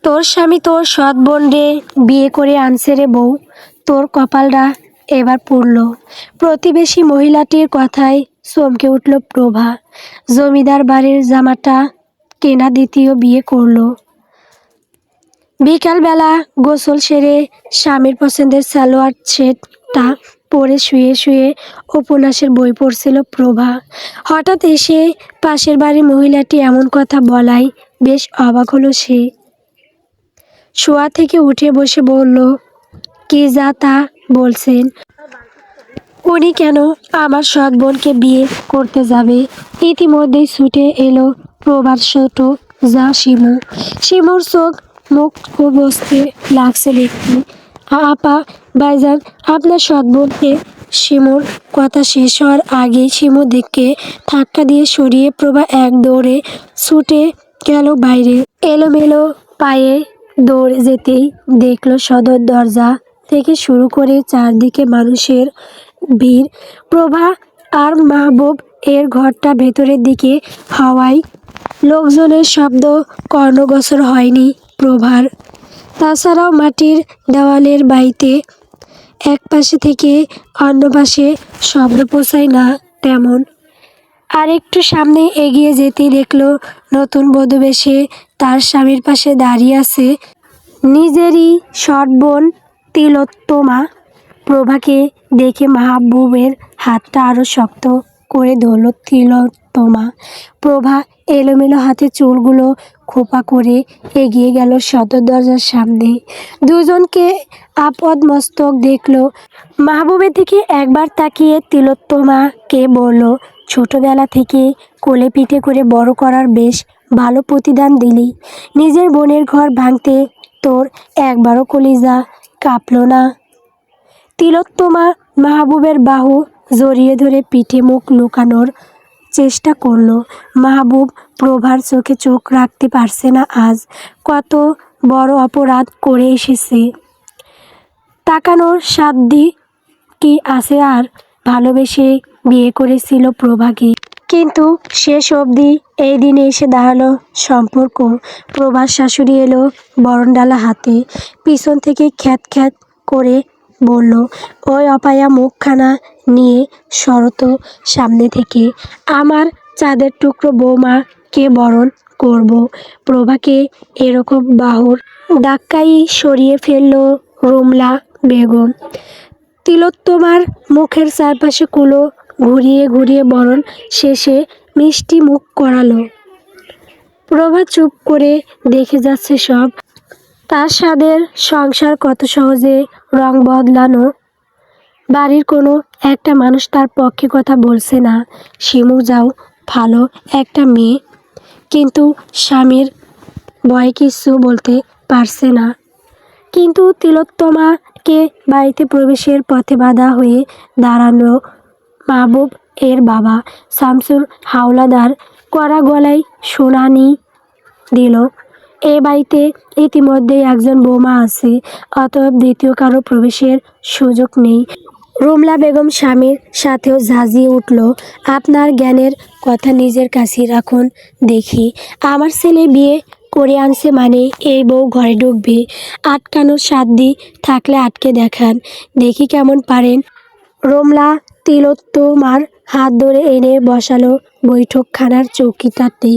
তোর স্বামী তোর সৎ বোন রে বিয়ে করে আনছে রে বউ, তোর কপালটা এবার পুড়ল। প্রতিবেশী মহিলাটির কথায় চমকে উঠল প্রভা। জমিদার বাড়ির জামাটা কেনা দ্বিতীয় বিয়ে করলো। বিকালবেলা গোসল সেরে স্বামীর পছন্দের সালোয়ার সেটটা পরে শুয়ে শুয়ে উপন্যাসের বই পড়ছিল প্রভা। হঠাৎ এসে পাশের বাড়ির মহিলাটি এমন কথা বলায় বেশ অবাক হলো সে। শোয়া থেকে উঠে বসে বলল, কি যা তা বলছেন? উনি কেন আমার সৎ বোনকে বিয়ে করতে যাবে? ইতিমধ্যেই ছুটে এলো প্রভার ছোট যা শিমু। শিমুর চোখ মুখ বসতে লাগছে দেখতে। আপা, ভাইজান, আপনার সৎ বোনকে। শিমুর কথা শেষ হওয়ার আগেই শিমু দিককে ধাক্কা দিয়ে সরিয়ে প্রভা এক দৌড়ে ছুটে গেল বাইরে। এলোমেলো পায়ে দৌড়ে যেতেই দেখলো সদর দরজা থেকে শুরু করে চারদিকে মানুষের ভিড়। প্রভা আর মাহবুব এর ঘরটা ভেতরের দিকে হওয়ায় লোকজনের শব্দ কর্ণগোচর হয়নি প্রভার। তাছাড়াও মাটির দেওয়ালের বাড়িতে এক পাশে থেকে অন্য পাশে শব্দ পৌঁছায় না তেমন। আর একটু সামনে এগিয়ে যেতেই দেখলো নতুন বধূ বেশে তার স্বামীর পাশে দাঁড়িয়ে আছে নিজেরই সৎ বোন তিলোত্তমা। প্রভাকে দেখে মাহবুবের হাতটা আরও শক্ত করে ধরল তিলোত্তমা। প্রভা এলোমেলো হাতে চুলগুলো খোপা করে এগিয়ে গেল সদর দরজার সামনে। দুজনকে আপদ মস্তক দেখলো। মাহবুবের দিকে একবার তাকিয়ে তিলোত্তমাকে বলল, ছোটবেলা থেকে কোলে পিঠে করে বড় করার বেশ ভালো প্রতিদান দিলি। নিজের বোনের ঘর ভাঙতে তোর একবারও কলিজা কাঁপলো না? তিলোত্তমা মাহবুবের বাহু জড়িয়ে ধরে পিঠে মুখ লুকানোর চেষ্টা করলো। মাহবুব প্রভার চোখে চোখ রাখতে পারছে না। আজ কত বড় অপরাধ করে এসেছে। তাকানোর সাধ্য কি আছে? আর ভালোবেসে বিয়ে করেছিল প্রভাকে, কিন্তু শেষ অবধি এই দিনে এসে দাঁড়ালো সম্পর্ক। প্রভার শাশুড়ি এলো বরণডালা হাতে, পিছন থেকে খ্যাত খ্যাত করে বলল, ওই অপায়া মুখখানা নিয়ে শরত সামনে থেকে। আমার চাঁদের টুকরো বৌমাকে বরণ করব। প্রভাকে এরকম বাহুর ধাক্কাই সরিয়ে ফেলল রুমলা বেগম। তিলোত্তমার মুখের চারপাশে কুলো ঘুরিয়ে ঘুরিয়ে বরণ শেষে মিষ্টি মুখ করালো। প্রভা চুপ করে দেখে যাচ্ছে সব। তার স্বাদের সংসার কত সহজে রং বদলানো। বাড়ির কোনো একটা মানুষ তার পক্ষে কথা বলছে না। শিমু যাও ভালো একটা মেয়ে, কিন্তু স্বামীর ভয়ে কিছু বলতে পারছে না। কিন্তু তিলোত্তমাকে বাড়িতে প্রবেশের পথে বাধা হয়ে দাঁড়ানো মাহবুব এর বাবা শামসুর হাওলাদার কড়া গলায় শুনানি দিল, এ বাড়িতে ইতিমধ্যেই একজন বৌমা আছে, অতএব দ্বিতীয় কারো প্রবেশের সুযোগ নেই। রুমলা বেগম স্বামীর সাথেও ঝাঁঝিয়ে উঠল, আপনার জ্ঞানের কথা নিজের কাছেই রাখুন দেখি। আমার ছেলে বিয়ে করে আনছে মানে এই বউ ঘরে ঢুকবে। আটকানোর সাধ্য থাকলে আটকে দেখান, দেখি কেমন পারেন। রুমলা তিলোত্তমার হাত ধরে এনে বসালো বৈঠকখানার চৌকিটাতে।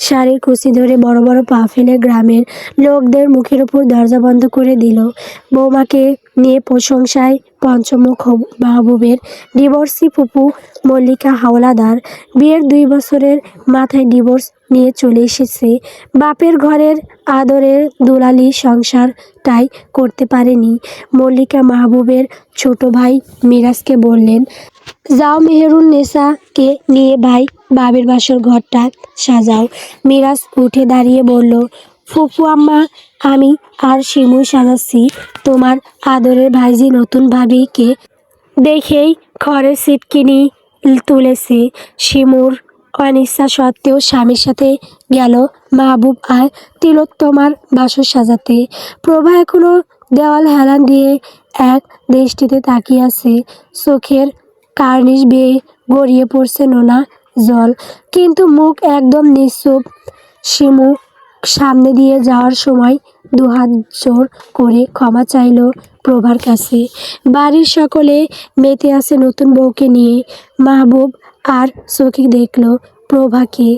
শাড়ির কুচি ধরে বড় বড় পা ফেলে গ্রামের লোকদের মুখের উপর দরজা বন্ধ করে দিল। বৌমাকে নিয়ে প্রশংসায় পঞ্চমুখ মাহবুবের ডিভোর্সি ফুপু মল্লিকা হাওলাদার। বিয়ের 2 বছরের মাথায় ডিভোর্স নিয়ে চলে এসেছে। বাপের ঘরের আদরের দুলালি সংসারটাই করতে পারেনি। মল্লিকা মাহবুবের ছোট ভাই মিরাজকে বললেন, যাও মেহেরুন নেসাকে নিয়ে ভাই বাবের বাসর ঘরটা সাজাও। মিরাজ উঠে দাঁড়িয়ে বলল, ফুপু আম্মা, আমি আর শিমুই সাজাচ্ছি। তোমার আদরের ভাইজি নতুন ভাবিকে দেখেই খড়ের ছিটকিনি তুলেছে। শিমুর অনিচ্ছা সত্ত্বেও স্বামীর সাথে গেল মাহবুব আর তিলোত্তমার বাসর সাজাতে। প্রভা এখনো দেওয়াল হেলান দিয়ে এক দৃষ্টিতে তাকিয়ে আছে। চোখের কার্নিশ বেয়ে গড়িয়ে পড়ছে নোনা জল, কিন্তু মুখ একদম নিশ্চুপ। শিমু সামনে দিয়ে যাওয়ার সময় দুহাত জোর করে ক্ষমা চাইল প্রভার কাছে। বাড়ির সকলে মেতে আছে নতুন বউকে নিয়ে। মাহবুব আর চোখে দেখল প্রভাকে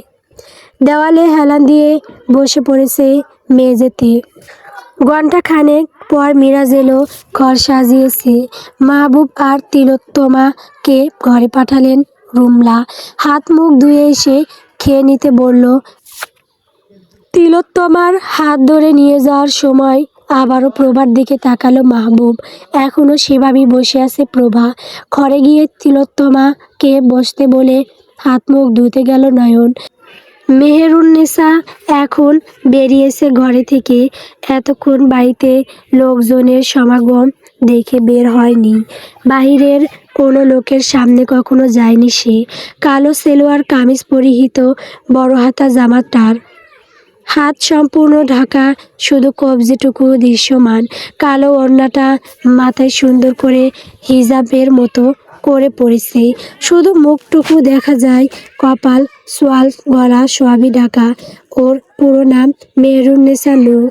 দেওয়ালে হেলান দিয়ে বসে পড়েছে মেঝেতে। ঘণ্টা খানেক পর মিরাজ এলো, ঘর সাজিয়েছে। মাহবুব আর তিলোত্তমাকে ঘরে পাঠালেন রুমলা। হাত মুখ ধুয়ে এসে খেয়ে নিতে বলল। তিলোত্তমার হাত ধরে নিয়ে যাওয়ার সময় আবারও প্রভার দিকে তাকালো মাহবুব। এখনও সেভাবেই বসে আছে প্রভা। ঘরে গিয়ে তিলোত্তমাকে বসতে বলে হাত মুখ ধুতে গেল নয়ন। মেহেরুন্নেছা এখন বেরিয়েছে ঘরে থেকে। এতক্ষণ বাড়িতে লোকজনের সমাগম দেখে বের হয়নি। বাহিরের কোনো লোকের সামনে কখনো যায়নি সে। কালো সেলোয়ার কামিজ পরিহিত, বড় হাতা জামা, তার হাত সম্পূর্ণ ঢাকা, শুধু কবজিটুকু দৃশ্যমান। কালো ওড়নাটা মাথায় সুন্দর করে হিজাবের মতো করে পড়েছে, শুধু মুখটুকু দেখা যায়। কপাল, সোয়াল, গলা সবই ঢাকা। ওর পুরো নাম মেহেরুন্নেছা নূর।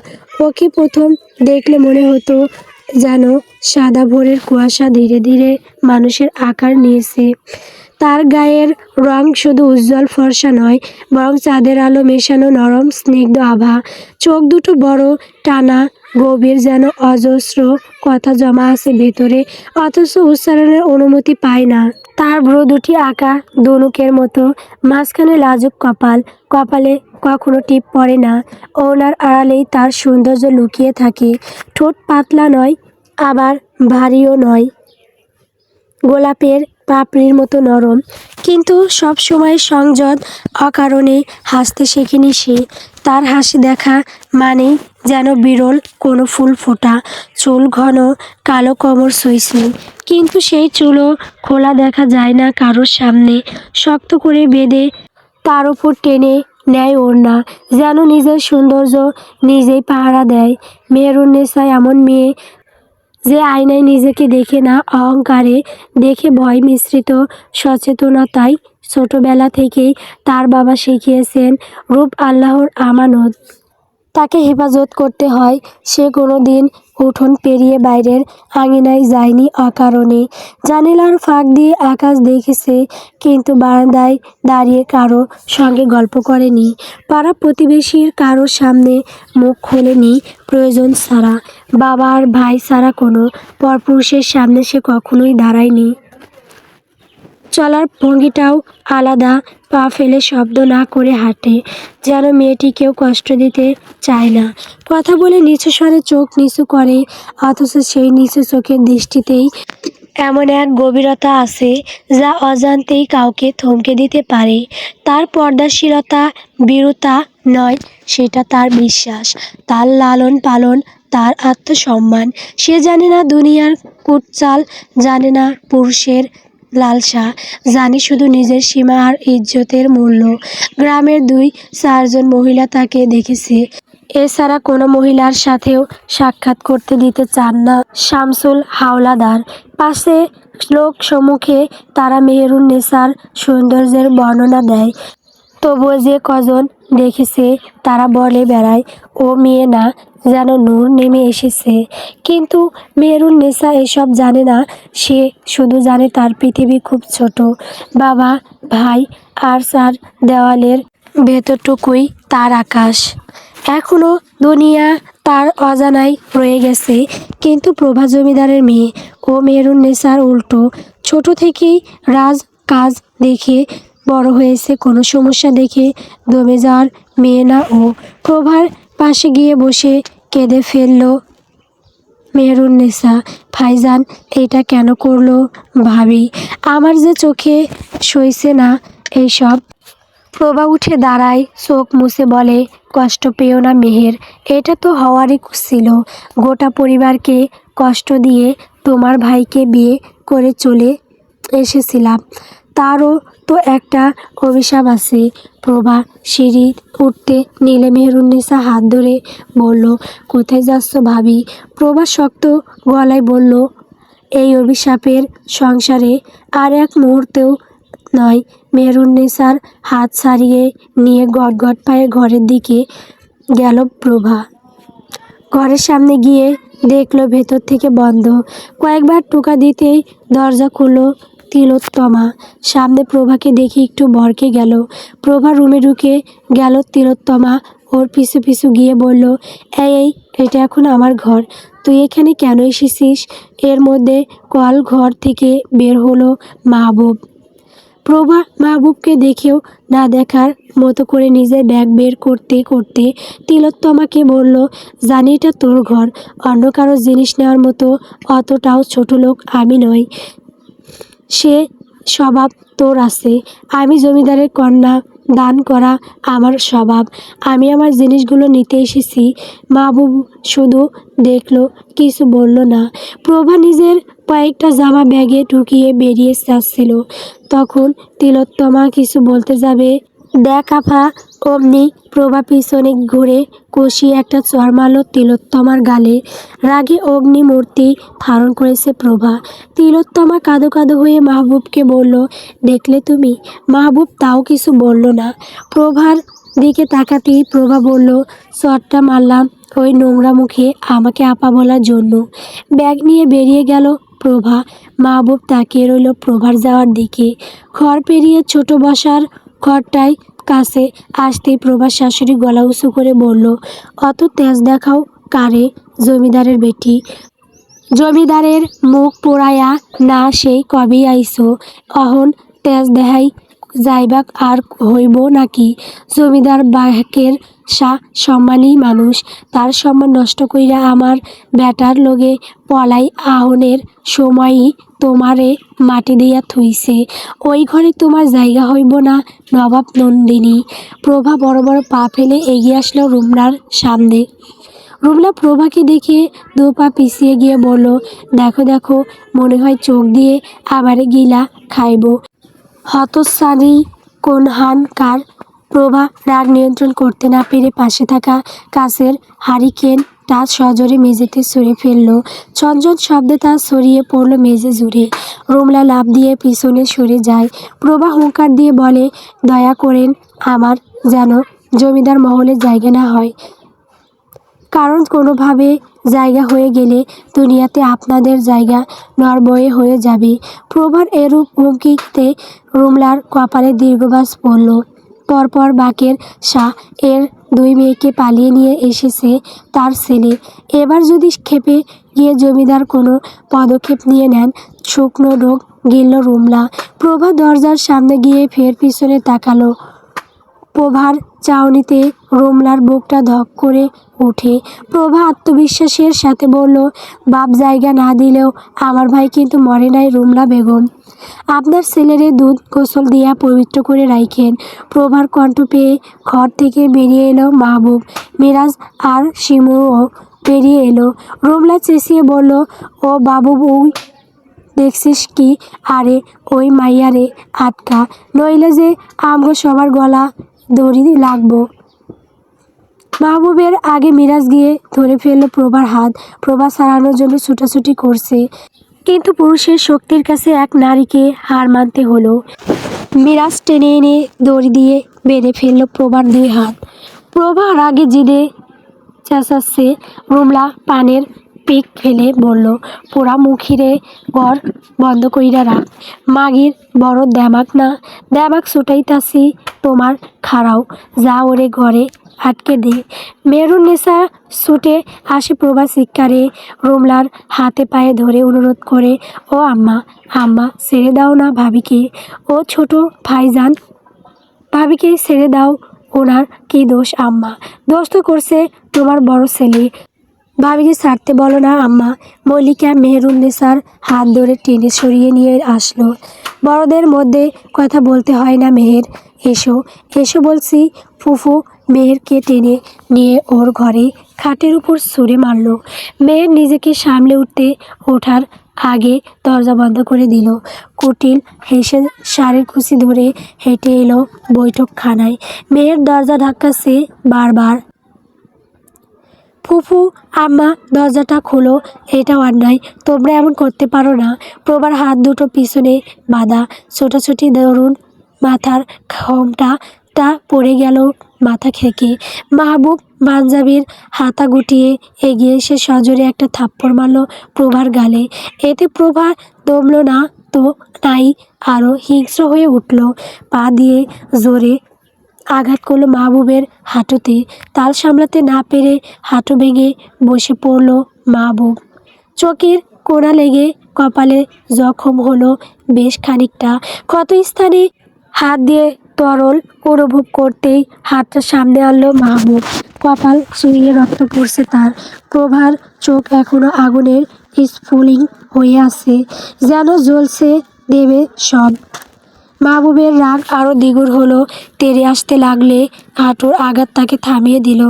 ওকে প্রথম দেখলে মনে হতো যেন সাদা ভোরের কুয়াশা ধীরে ধীরে মানুষের আকার নিয়েছে। তার গায়ের রং শুধু উজ্জ্বল ফর্সা নয়, বরং চাঁদের আলো মেশানো নরম স্নিগ্ধ আভা। চোখ দুটো বড়, টানা, গভীর, যেন অজস্র কথা জমা আছে ভেতরে, অথচ উচ্চারণের অনুমতি পায় না। তার ভ্রু দুটি আঁকা ধনুকের মতো, মাঝখানে লাজুক কপাল। কপালে কখনো টিপ পড়ে না। ওনার আড়ালেই তার সৌন্দর্য লুকিয়ে থাকে। ঠোঁট পাতলা নয়, আবার ভারীও নয়, গোলাপের পাপড়ির মতো নরম। কিন্তু সব সময় সংযত। অকারণে হাসতে শেখেনি সে। তার হাসি দেখা মানেই যেন বিরল কোনো ফুল ফোটা। চুল ঘন, কালো, কোমর সইছে, কিন্তু সেই চুলও খোলা দেখা যায় না কারোর সামনে। শক্ত করে বেঁধে তার উপর টেনে নেয় ওড়না, যেন নিজের সৌন্দর্য নিজেই পাহারা দেয়। মেহেরুন্নেছা এমন মেয়ে যে আয়নায় নিজেকে দেখে না, অহংকারে দেখে ভয় মিশ্রিত সচেতনতায়। ছোটবেলা থেকেই তার বাবা শিখিয়েছেন রূপ আল্লাহর আমানত, তাকে হেফাজত করতে হয়। সে কোনো দিন উঠোন পেরিয়ে বাইরের আঙিনায় যায়নি অকারণে। জানালার ফাঁক দিয়ে আকাশ দেখেছে, কিন্তু বারান্দায় দাঁড়িয়ে কারো সঙ্গে গল্প করেনি। পাড়া প্রতিবেশীর কারোর সামনে মুখ খোলেনি প্রয়োজন ছাড়া। বাবা আর ভাই ছাড়া কোনো পরপুরুষের সামনে সে কখনোই দাঁড়ায়নি। চলার ভঙ্গিটাও আলাদা, পা ফেলে শব্দ না করে হাঁটে, যেন মেয়েটিকেও কষ্ট দিতে চায় না। কথা বলে নিচু স্বরে চোখ নিচু করে, অথচ সেই নিচু চোখের দৃষ্টিতেই এমন এক গভীরতা আছে যা অজান্তেই কাউকে থমকে দিতে পারে। তার পর্দাশীলতা বীরতা নয়, সেটা তার বিশ্বাস, তার লালন পালন, তার আত্মসম্মান। সে জানে না দুনিয়ার কুটচাল, জানে না পুরুষের লালসা, জানে শুধু নিজের সীমা আর ইজ্জতের মূল্য। গ্রামের 2-4 জন মহিলা তাকে দেখেছে, এছাড়া কোনো মহিলার সাথেও সাক্ষাৎ করতে দিতে চান না শামসুল হাওলাদার। পাশে লোক সম্মুখে তারা মেহেরুন্নেছার সৌন্দর্যের বর্ণনা দেয়, তবুও যে কজন দেখেছে তারা বলে বেড়ায়, ও মেয়ে না, যেন নূর নেমে এসেছে। কিন্তু মেহেরুন্নেছা এসব জানে না। সে শুধু জানে তার পৃথিবী খুব ছোট। বাবা, ভাই আর 4 দেওয়ালের ভেতরটুকুই তার আকাশ। এখনো দুনিয়া তার অজানায় রয়ে গেছে। কিন্তু প্রভা জমিদারের মেয়ে, ও মেহেরুন্নেছার উল্টো। ছোট থেকেই রাজ কাজ দেখে বড় হয়েছে, কোনো সমস্যা দেখে দমে যাওয়ার মেয়ে না ও। প্রভার পাশে গিয়ে বসে কেঁদে ফেলল মেহেরুন্নেছা। ভাইজান এটা কেন করলো ভাবি, আমার যে চোখে সইছে না এইসব। প্রভা উঠে দাঁড়ায়, চোখ মুছে বলে, কষ্ট পেও না মেহের, এটা তো হওয়ারই ছিল। গোটা পরিবারকে কষ্ট দিয়ে তোমার ভাইকে বিয়ে করে চলে এসেছিলাম, তারও তো একটা অভিশাপ আছে। প্রভা সিঁড়ি উঠতে নিলে মেহেরুন্নেছা হাত ধরে বলল, কোথায় যাচ্ছ ভাবি? প্রভা শক্ত গলায় বলল, এই অভিশাপের সংসারে আর এক মুহূর্তেও নয়। মেহেরুন্নেছার হাত ছাড়িয়ে নিয়ে গটগট পায়ে ঘরের দিকে গেল প্রভা। ঘরের সামনে গিয়ে দেখলো ভেতর থেকে বন্ধ। কয়েকবার টোকা দিতেই দরজা খুলল তিলোত্তমা। সামনে প্রভাকে দেখে একটু ভড়কে গেল। প্রভা রুমে ঢুকে গেল। তিলোত্তমা ওর পিছু পিছু গিয়ে বলল, এই এটা এখন আমার ঘর, তুই এখানে কেন এসেছিস? এর মধ্যে কল ঘর থেকে বের হলো মাহবুব। প্রভা মাহবুবকে দেখেও না দেখার মতো করে নিজের ব্যাগ বের করতে করতে তিলোত্তমাকে বলল, জানি এটা তোর ঘর, অন্য কারো জিনিস নেওয়ার মতো অতটাও ছোট লোক আমি নই। সে স্বভাব তোর আছে, আমি জমিদারের কন্যা, দান করা আমার স্বভাব। আমি আমার জিনিসগুলো নিতে এসেছি। মাহবুব শুধু দেখলো, কিছু বলল না। প্রভা নিজের কয়েকটা জামা ব্যাগে ঢুকিয়ে বেরিয়ে যাচ্ছিল। তখন তিলোত্তমা কিছু বলতে যাবে, দেখ আফা, অমনি প্রভা পিছনে ঘুরে কষিয়ে একটা চড় মারল তিলোত্তমার গালে। রাগে অগ্নিমূর্তি ধারণ করেছে প্রভা। তিলোত্তমা কাঁদো কাঁদো হয়ে মাহবুবকে বলল, দেখলে তুমি? মাহবুব তাও কিছু বলল না। প্রভার দিকে তাকাতেই প্রভা বলল, চটটা মারলাম ওই নোংরা মুখে আমাকে আপা বলার জন্য। ব্যাগ নিয়ে বেরিয়ে গেল প্রভা। মাহবুব তাকিয়ে রইল প্রভার যাওয়ার দিকে। ঘর পেরিয়ে ছোট বসার ঘরটায় কাছে আসতেই প্রভার শাশুড়ি গলা উঁচু করে বলল, অত তেজ দেখাও কারে? জমিদারের বেটি। জমিদারের মুখ পোড়ায়া না সেই কবেই আইসো, অহন তেজ দেহাই যাইবাক আর হইব নাকি? জমিদার বাহেকের সম্মানী মানুষ, তার সম্মান নষ্ট কইরা আমার বেটার লগে পলাই আহনের সময়ই তোমারে মাটি দিয়া থুইছে। ওই ঘরে তোমার জায়গা হইব না নবাব নন্দিনী। প্রভা বড় বড় পা ফেলে এগিয়ে আসলো রুমনার সামনে। রুমলা প্রভাকে দেখে দু পা পিছিয়ে গিয়ে বলল, দেখো দেখো, মনে হয় চোখ দিয়ে আমারে গিলা খাইব, হতচ্ছাড়ি কোনহানকার। প্রভা রাগ নিয়ন্ত্রণ করতে না পেরে পাশে থাকা কাচের হারিকেনটা সজোরে মেঝেতে ছুঁড়ে ফেলল। ঝনঝন শব্দে তা ছড়িয়ে পড়ল মেঝে জুড়ে। রুমলা লাফ দিয়ে পিছনে সরে যায়। প্রভা হুঙ্কার দিয়ে বলে, দয়া করেন, আমার যেন জমিদার মহলে জায়গা না হয়, কারণ কোনোভাবে জায়গা হয়ে গেলে দুনিয়াতে আপনাদের জায়গা নরবয়ে হয়ে যাবে। প্রভার এরূপ হুমকিতে রুমলার কপালে দীর্ঘবাস পড়ল। পরপর বাকের শাহ এর দুই মেয়েকে পালিয়ে নিয়ে এসেছে তার ছেলে। এবার যদি খেপে গিয়ে জমিদার কোনো পদক্ষেপ নিয়ে নেন। শুকনো ঢোক গিলল রুমলা। প্রভা দরজার সামনে গিয়ে ফের পিছনে তাকালো। প্রভার চাউনিতে রুমলার বুকটা ধক করে ওঠে। প্রভা আত্মবিশ্বাসের সাথে বলল, বাপ জায়গা না দিলেও আমার ভাই কিন্তু মরে নাই রুমলা বেগম। আপনার ছেলেরে দুধ গোসল দিয়া পবিত্র করে রাইখেন। প্রভার কণ্ঠ পেয়ে ঘর থেকে বেরিয়ে এলো মাহবুব, মিরাজ আর শিমুও বেরিয়ে এলো। রুমলা চেঁচিয়ে বলল, ও বাবু, ওই দেখছিস কি? আরে ওই মাইয়ারে আটকা, নইলে যে আমগো সবার গলা দড়ি লাগবো। মাহবুবের আগে মিরাজ গিয়ে ধরে ফেলল প্রভার হাত। প্রভা ছাড়ানোর জন্য ছুটাছুটি করছে, কিন্তু পুরুষের শক্তির কাছে এক নারীকে হার মানতে হলো। মিরাজ টেনে এনে দড়ি দিয়ে বেঁধে ফেলল প্রভার দুই হাত। প্রভা রাগে জিদে চেঁচাচ্ছে। রুমলা পানের পিক ফেলে বলল, পোড়া মুখিরে ঘর বন্ধ কইরা রাখ। মাগির বড় দ্যামাক না? দ্যামাক ছুটাইতাছি তোমার, খাড়াও, যা ওরে ঘরে আটকে দে। মেহরুন্নেসা ছুটে আসে প্রভা চিৎকারে। রুমলার হাতে পায়ে ধরে অনুরোধ করে, ও আম্মা, আম্মা ছেড়ে দাও না ভাবিকে, ও ছোট ভাইজান, ভাবিকে ছেড়ে দাও, ওনার কি দোষ আম্মা? দোষ তো করছে তোমার বড় ছেলে, ভাবিকে ছাড়তে বলো না আম্মা। মল্লিকা মেহরুন্নেসার হাত ধরে টেনে সরিয়ে নিয়ে আসলো। বড়দের মধ্যে কথা বলতে হয় না মেহের, এসো এসো বলছি। ফুফু মেহেরকে টেনে নিয়ে ওর ঘরে খাটের উপর ছুঁড়ে মারল। মেহের নিজেকে সামলে ওঠার আগে দরজা বন্ধ করে দিল। কুটিল হেসে শাড়ির কুচি ধরে হেঁটে এলো বৈঠকখানায়। মেহের দরজা ধাক্কাচ্ছে বারবার। ফুফু, আম্মা দরজাটা খোলো, এটা অন্যায়, তোমরা এমন করতে পারো না। প্রভার হাত দুটো পিছনে বাঁধা, ছোটাছুটি দরুন মাথার ঘোমটা পড়ে গেল মাথা খেকে। মাহবুব পাঞ্জাবির হাতা গুটিয়ে এগিয়ে এসে সজোরে একটা থাপ্পড় মারল প্রভার গালে। এতে প্রভা দমল না তো নাই, আরও হিংস্র হয়ে উঠল। পা দিয়ে জোরে আঘাত করলো মাহবুবের হাঁটুতে। তাল সামলাতে না পেরে হাঁটু ভেঙে বসে পড়ল মাহবুব। চোখের কোণা লেগে কপালে জখম হলো বেশ খানিকটা। ক্ষত স্থানে হাত দিয়ে তরল অনুভব করতেই হাতটা সামনে আনলো মাহবুব। কপাল চুইয়ে রক্ত পড়ছে তার। প্রভার চোখ এখনো আগুনের স্ফুলিঙ্গ হয়ে আছে, যেন জ্বলছে দেবে সব। মাহবুবের রাগ আরও দ্বিগুণ হলো। তেড়ে আসতে লাগলে হাঁটুর আঘাত তাকে থামিয়ে দিল।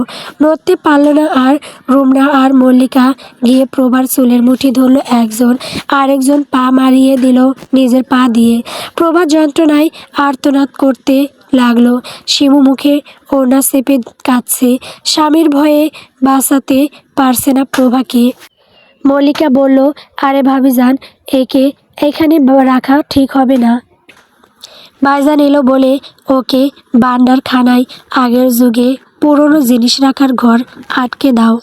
নড়তে পারল না আর। রুমনা আর মল্লিকা গিয়ে প্রভার চুলের মুঠি ধরল একজন, আরেকজন পা মারিয়ে দিল নিজের পা দিয়ে। প্রভা যন্ত্রণায় আর্তনাদ করতে লাগলো। শিমু মুখে ওড়না চেপে কাঁদছে। স্বামীর ভয়ে বাঁচাতে পারছে না প্রভাকে। মল্লিকা বলল, আরে ভাবিজান, একে এখানে রাখা ঠিক হবে না। ভাইজান এলো বলে ওকে ভান্ডারখানায় আগের যুগে পুরনো জিনিস রাখার ঘর আটকে দাও,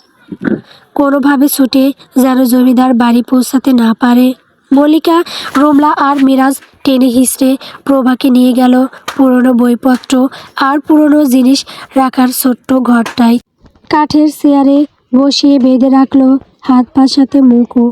কোনোভাবে ছুটে যেন জমিদার বাড়ি পৌঁছাতে না পারে। মল্লিকা, রুমলা আর মিরাজ টেনে হিঁচড়ে প্রভাকে নিয়ে গেল পুরনো বইপত্র আর পুরনো জিনিস রাখার ছোট্ট ঘরটায়। কাঠের চেয়ারে বসিয়ে বেঁধে রাখলো হাত পার সাথে মুখও।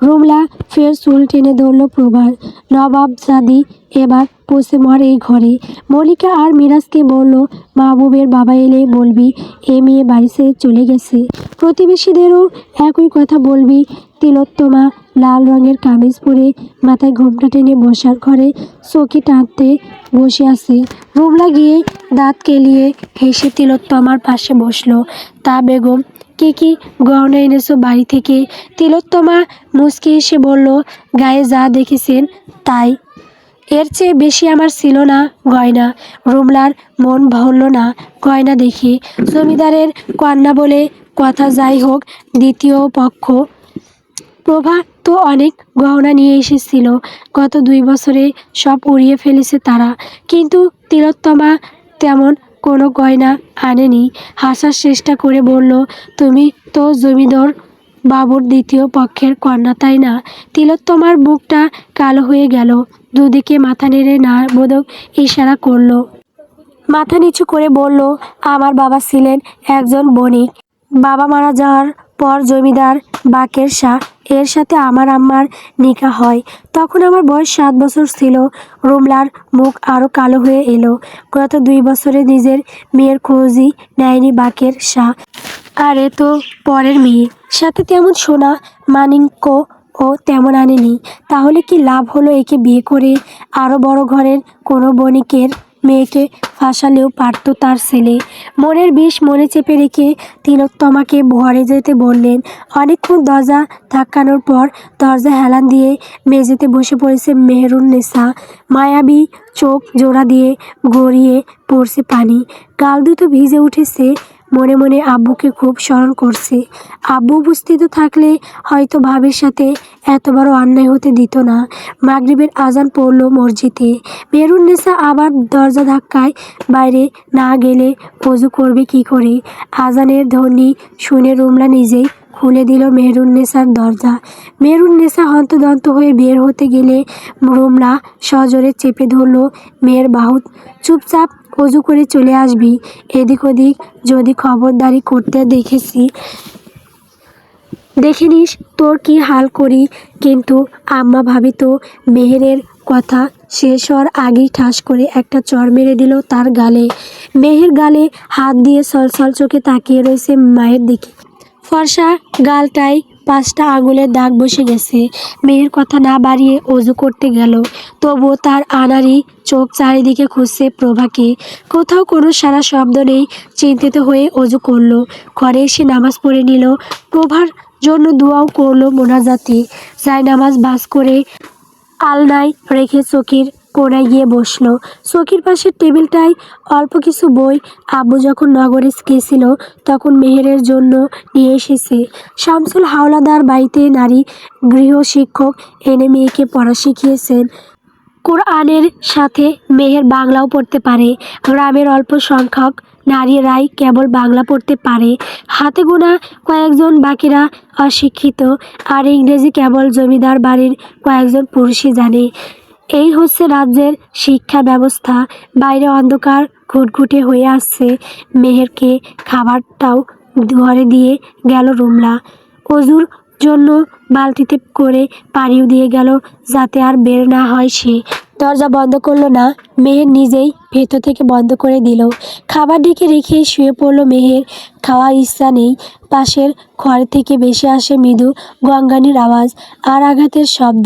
রুমলা ফের চুল টেনে ধরল প্রভার। নবাবজাদি এবার পৌঁছে মর এই ঘরে। মল্লিকা আর মিরাজকে বলল, মাহবুবের বাবা এলে বলবি এ মেয়ে বাড়ি ছেড়ে চলে গেছে। প্রতিবেশীদেরও একই কথা বলবি। তিলোত্তমা লাল রঙের কামিজ পরে মাথায় ঘোমটা টেনে বসার ঘরে চৌকি টানতে বসে আছে। রুমলা গিয়ে দাঁত কেলিয়ে হেসে তিলোত্তমার পাশে বসলো। তা বেগম, কি গহনা এনেছো বাড়ি থেকে? তিলোত্তমা মুচকি এসে বলল, গায়ে যা দেখেছেন তাই, এর চেয়ে বেশি আমার ছিল না গয়না। রুমলার মন ভরল না গয়না দেখে। জমিদারের কন্যা বলে কথা, যাই হোক দ্বিতীয় পক্ষ। প্রভা তো অনেক গহনা নিয়ে এসেছিল, গত 2 বছরে সব উড়িয়ে ফেলেছে তারা, কিন্তু তিলোত্তমা তেমন কোনো গয়না আনেনি। হাসার চেষ্টা করে বলল, তুমি তো জমিদার বাবুর দ্বিতীয় পক্ষের কন্যা, তাই না? তিলোত্তমার মুখটা কালো হয়ে গেল। দুদিকে মাথা নেড়ে না বোধক ইশারা করল। মাথা নিচু করে বলল, আমার বাবা ছিলেন একজন বণিক। বাবা মারা যাওয়ার পর জমিদার বাকের শাহ এর সাথে আমার আম্মার নিকাহ হয়। তখন আমার বয়স 7 বছর ছিল। রুমলার মুখ আরও কালো হয়ে এলো। গত 2 বছরে নিজের মেয়ের খোঁজই নেয়নি বাকের শাহ। আর এ তো পরের মেয়ে, সাথে তেমন সোনা মানিক্য ও তেমন আনেনি। তাহলে কি লাভ হলো একে বিয়ে করে? আরও বড় ঘরের কোনো বণিকের মেয়েকে ফাঁসালেও পারত তার ছেলে। মনের বিষ মনে চেপে রেখে তিলোত্তমাকে ঘরে যেতে বললেন। অনেকক্ষণ দরজা ধাক্কানোর পর দরজা হেলান দিয়ে মেঝেতে বসে পড়েছে মেহেরুন্নেছা। মায়াবী চোখ জোড়া দিয়ে গড়িয়ে পড়ছে পানি, গাল দুটো ভিজে উঠেছে। মনে মনে আব্বুকে খুব স্মরণ করছে। আব্বু উপস্থিত থাকলে হয়তো ভাবির সাথে এত বড় অন্যায় হতে দিত না। মাগরিবের আজান পড়ল মসজিদে। মেহেরুন্নেছা আবার দরজা ধাক্কায় বাইরে না গেলে ওযু করবে কি করে? আজানের ধ্বনি শুনে রুমলা নিজেই খুলে দিল মেহেরুন্নেছার দরজা। মেহেরুন্নেছা হন্তদন্ত হয়ে বের হতে গেলে রুমলা সজোরে চেপে ধরল মেয়ের বাহু। চুপচাপ ওযু করে চলে আসবি, এদিক ওদিক যদি খবরদারি করতে দেখে নিস তোর কি হাল করি। কিন্তু আম্মা ভাবি তো। মেহেরের কথা শেষ হওয়ার আগেই ঠাস করে একটা চড় মেরে দিল তার গালে। মেহের গালে হাত দিয়ে ছলছল চোখে তাকিয়ে রয়েছে মায়ের দিকে। ফর্সা গালটায় 5টা আঙুলের দাগ বসে গেছে। মেয়ের কথা না বাড়িয়ে ওযু করতে গেল। তবুও তার আনাড়ি চোখ চারিদিকে খুঁজছে প্রভাকে। কোথাও কোনো সারা শব্দ নেই। চিন্তিত হয়ে ওযু করল। ঘরে এসে নামাজ পড়ে নিল। প্রভার জন্য দোয়াও করল মোনাজাতে। নামাজ ভাঁজ করে আলনায় রেখে চৌকির কোণায় গিয়ে বসলো। চৌকির পাশের টেবিলটায় অল্প কিছু বই আব্বু যখন নগরে গেছিল তখন মেহেরের জন্য নিয়ে এসেছে। শামসুল হাওলাদার বাড়িতে নারী গৃহশিক্ষক এনে মেয়েকে পড়া শিখিয়েছেন। কোরআনের সাথে মেহের বাংলাও পড়তে পারে। গ্রামের অল্প সংখ্যক নারীরাই কেবল বাংলা পড়তে পারে, হাতে গোনা কয়েকজন, বাকিরা অশিক্ষিত। আর ইংরেজি কেবল জমিদার বাড়ির কয়েকজন পুরুষই জানে। এই হচ্ছে রাজ্যের শিক্ষা ব্যবস্থা। বাইরে অন্ধকার ঘুটঘুটে হয়ে আসছে। মেহেরকে খাবারটাও ঘরে দিয়ে গেল রুমলা। অজুর জন্য বালতিতে করে পানিও দিয়ে গেল, যাতে আর বের না হয় সে। দরজা বন্ধ করলো না, মেহের নিজেই ভেতর থেকে বন্ধ করে দিল। খাবার ঢেকে রেখে শুয়ে পড়ল মেহের। খাওয়ার ইচ্ছা নেই। পাশের ঘর থেকে ভেসে আসে মৃদু গঙ্গানির আওয়াজ আর আঘাতের শব্দ।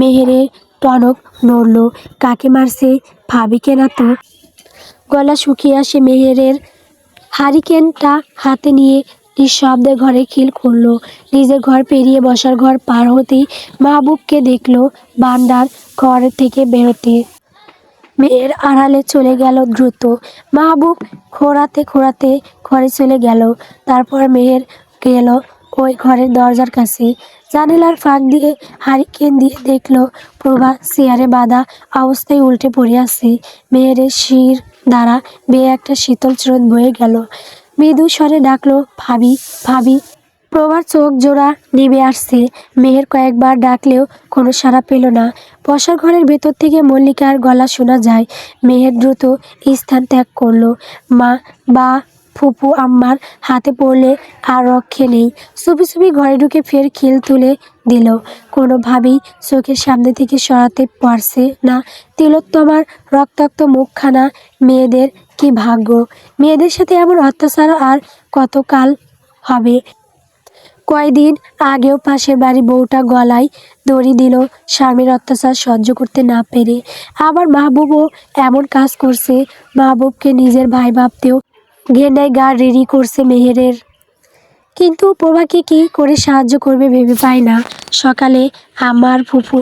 মেহেরের টনক নড়ল। কাকে মারছে? ভাবিকে না তো। গলা শুকিয়ে আসে মেহেরের। হারিকেনটা হাতে নিয়ে নিঃশব্দে ঘরে খিল খুলল। নিজের ঘর পেরিয়ে বসার ঘর পার হতেই মাহবুবকে দেখল বান্দার ঘর থেকে বেরোতে। মেয়ের আড়ালে চলে গেল দ্রুত। মাহবুব খোঁড়াতে খোঁড়াতে ঘরে চলে গেল। তারপর মেহের গেল ওই ঘরের দরজার কাছে। জানালার ফাঁক দিয়ে হারিকেন দিয়ে দেখল প্রভা চেয়ারে বাঁধা অবস্থায় উল্টে পড়ে আছে। মেহেরের শির দ্বারা বেয়ে একটা শীতল স্রোত বয়ে গেল। মৃদু স্বরে ডাকলো, ভাবি, ভাবি। প্রভার চোখ জোড়া নেমে আসছে। মেহের কয়েকবার ডাকলেও কোনো সাড়া পেল না। বসার ঘরের ভেতর থেকে মল্লিকার গলা শোনা যায়। মেহের দ্রুত স্থান ত্যাগ করলো। মা বা ফুপু আম্মার হাতে পড়লে আর রক্ষে নেই। চুপি চুপি ঘরে ঢুকে ফের খিল তুলে দিল। কোনোভাবেই চোখের সামনে থেকে সরাতে পারছে না তিলোত্তমার রক্তাক্ত মুখখানা। মেয়েদের কি ভাগ্য! মেয়েদের সাথে এমন অত্যাচার আর কতকাল হবে? কয়দিন আগেও পাশের বাড়ি বউটা গলায় দড়ি দিল স্বামীর অত্যাচার সহ্য করতে না পেরে। আবার মাহবুবও এমন কাজ করছে। মাহবুবকে নিজের ভাই ভাবতেও ঘেন্নায় গা রিরি করছে মেহেরের। কিন্তু প্রভাকে কি করে সাহায্য করবে ভেবে পায় না। সকালে আমার ফুফু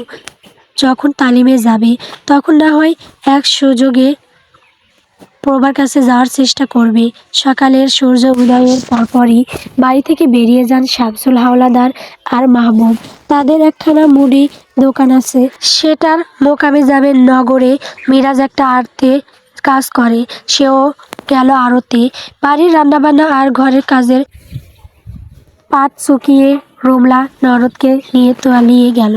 যখন তালিমে যাবে, তখন না হয় এক সুযোগে প্রভার কাছে যাওয়ার চেষ্টা করবে। সকালের সূর্য উদয়ের পরপরই বাড়ি থেকে বেরিয়ে যান শামসুল হাওলাদার আর মাহবুব। তাদের একখানা মুদি দোকান আছে, সেটার মোকামে যাবে নগরে। মিরাজ একটা আড়তে কাজ করে, সেও গেল আড়তে। বাড়ির রান্নাবান্না আর ঘরের কাজের পাট চুকিয়ে রুমলা ননদকে নিয়ে তলিয়ে গেল।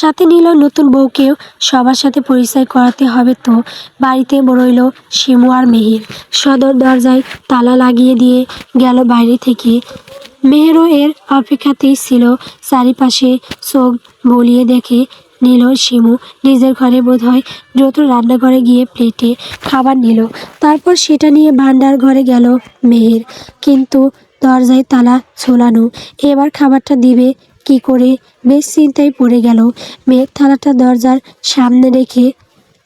সাথে নিল নতুন বউকেও। সবার সাথে পরিচয় করাতে হবে তো। বাড়িতে রইল শিমু আর মেহের। সদর দরজায় তালা লাগিয়ে দিয়ে গেল বাইরে থেকে। মেহেরও এর অপেক্ষাতেই ছিল। চারিপাশে চোখ বলিয়ে দেখে নিল শিমু। নিজের ঘরে বোধহয় দ্রুত রান্নাঘরে গিয়ে প্লেটে খাবার নিল। তারপর সেটা নিয়ে ভান্ডার ঘরে গেল মেহের। কিন্তু দরজায় তালা ঝোলানো। এবার খাবারটা দিবে কি করে? বেশ চিন্তায় পড়ে গেল। মেয়ের থালাটা দরজার সামনে রেখে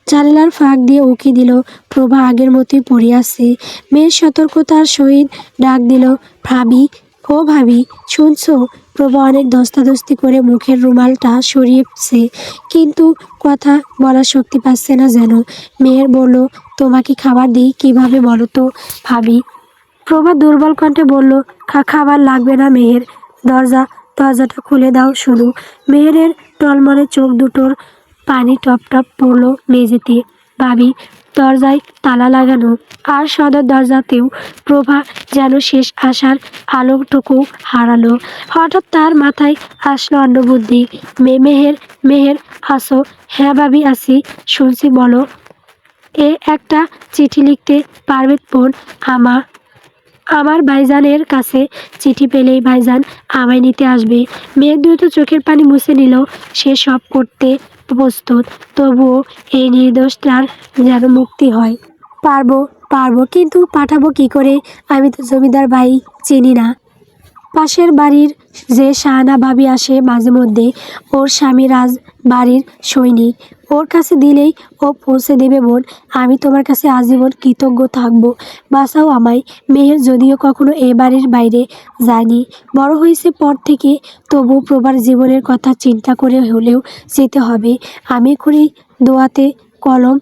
জানালার ফাঁক দিয়ে উঁকি দিল। প্রভা আগের মতোই পড়ে আছে। মেয়ের সতর্কতার সহিত ডাক দিল, ভাবি, ও ভাবি, শুনছো? প্রভা অনেক ধস্তাধস্তি করে মুখের রুমালটা সরিয়েছে, কিন্তু কথা বলার শক্তি পাচ্ছে না যেন। মেয়ের বলল, তোমাকে খাবার দিই কিভাবে বলো তো ভাবি? প্রভা দুর্বল কণ্ঠে বলল, খাবার লাগবে না মেহের। দরজাটা খুলে দাও শুধু। মেহেরের টলমলে চোখ দুটোর পানি টপ টপ পড়ল মেঝেতে। ভাবি, দরজায় তালা লাগানো, আর সদর দরজাতেও। প্রভা যেন শেষ আশার আলোটুকু হারালো। হঠাৎ তার মাথায় আসলো অন্য বুদ্ধি। মেহের আসো? হ্যাঁ ভাবি আছি, শুনছি বলো। একটা চিঠি লিখতে পারবে বোন? আমার ভাইজানের কাছে। চিঠি পেলেই ভাইজান আমায় নিতে আসবে। মেয়ের দ্রুত চোখের পানি মুছে নিল। সে সব করতে প্রস্তুত, তবুও এই নির্দোষটার যেন মুক্তি হয়। পারবো, কিন্তু পাঠাবো কি করে? আমি তো জমিদার ভাই চিনি না। পাশের বাড়ির যে শাহানা ভাবি আসে মাঝে মধ্যে, ওর স্বামী রাজ বাড়ির সৈনিক। ওর কাছে দিলেই ও পৌঁছে দেবে বোন। আমি তোমার কাছে আজীবন কৃতজ্ঞ থাকবো। বাঁচাও আমায়। মেহের যদিও কখনো এ বাড়ির বাইরে যায়নি, বড় হয়েছে পর থেকে, তবু প্রবার জীবনের কথা চিন্তা করে হলেও যেতে হবে। আমি এখনই দোয়াতে কলম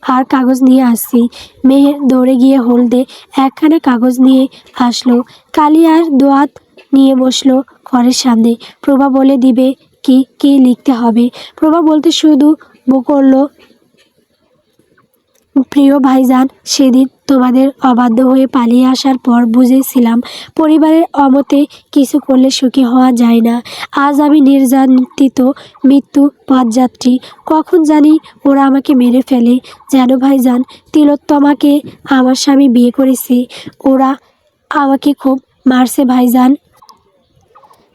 আর কাগজ নিয়ে আসছি। মেহের দৌড়ে গিয়ে হলদে একখানা কাগজ নিয়ে আসলো। কালি আর দোয়াত নিয়ে বসলো ঘরের সামনে। প্রভা বলে দিবে কি কি লিখতে হবে। প্রভা বলতে শুধু করলো, প্রিয় ভাইজান, সেদিন তোমাদের অবাধ্য হয়ে পালিয়ে আসার পর বুঝেছিলাম পরিবারের অমতে কিছু করলে সুখী হওয়া যায় না। আজ আমি নির্যাতিত মৃত্যু পথযাত্রী, কখন জানি ওরা আমাকে মেরে ফেলে। যেন ভাইজান, তিলোত্তমাকে আমার স্বামী বিয়ে করেছে, ওরা আমাকে খুব মারছে ভাইজান,